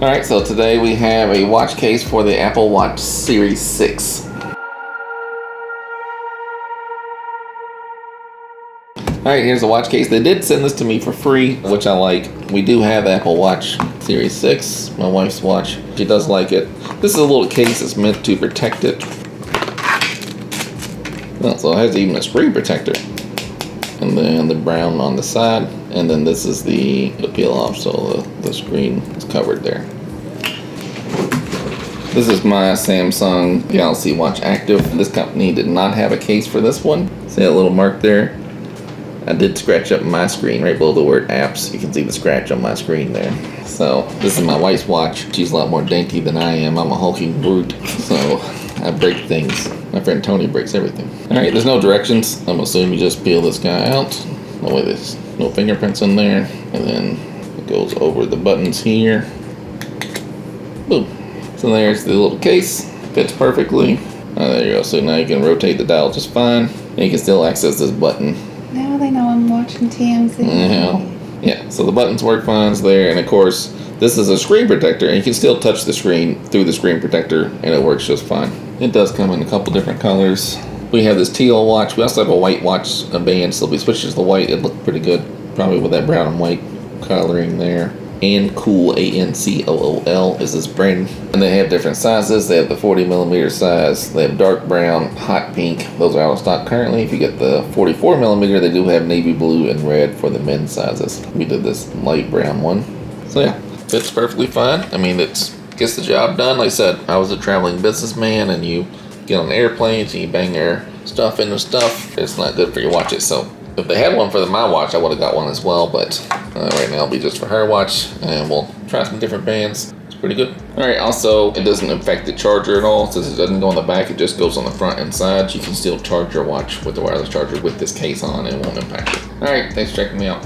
Alright, so today we have a watch case for the Apple Watch Series 6. Alright, here's the watch case. They did send this to me for free, which I like. We do have the Apple Watch Series 6, my wife's watch. She does like it. This is a little case that's meant to protect it. Oh, so it has even a screen protector. And then the brown on the side. And then this is the peel off, so the screen is covered there. This is my Samsung Galaxy Watch Active. This company did not have a case for this one. See that little mark there? I did scratch up my screen right below the word apps. You can see the scratch on my screen there. So this is my wife's watch. She's a lot more dainty than I am. I'm a hulking brute, so I break things. My friend Tony breaks everything. Alright, there's no directions. I'm assuming you just peel this guy out. No way, there's no fingerprints in there. And then it goes over the buttons here. Boom. So there's the little case. Fits perfectly. There you go. So now you can rotate the dial just fine. And you can still access this button. Now they know I'm watching TMZ. Yeah, so the buttons work fine there, and of course, this is a screen protector, and you can still touch the screen through the screen protector, and it works just fine. It does come in a couple different colors. We have this teal watch. We also have a white watch, a band, so if we switch to the white, it looked pretty good, probably with that brown and white coloring there. ANCOOL, ANCOOL is this brand, and they have different sizes. They have the 40mm size, they have dark brown, hot pink. Those are out of stock currently. If you get the 44mm, they do have navy blue and red for the men's sizes. We did this light brown one. So yeah, fits perfectly fine. I mean, it gets the job done. Like I said, I was a traveling businessman, and you get on airplanes and you bang your stuff into stuff. It's not good for your watches. So if they had one for my watch, I would have got one as well, but right now it'll be just for her watch, and we'll try some different bands. It's pretty good. Alright, also, it doesn't affect the charger at all, since it doesn't go on the back, it just goes on the front and side. You can still charge your watch with the wireless charger with this case on, and it won't impact it. Alright, thanks for checking me out.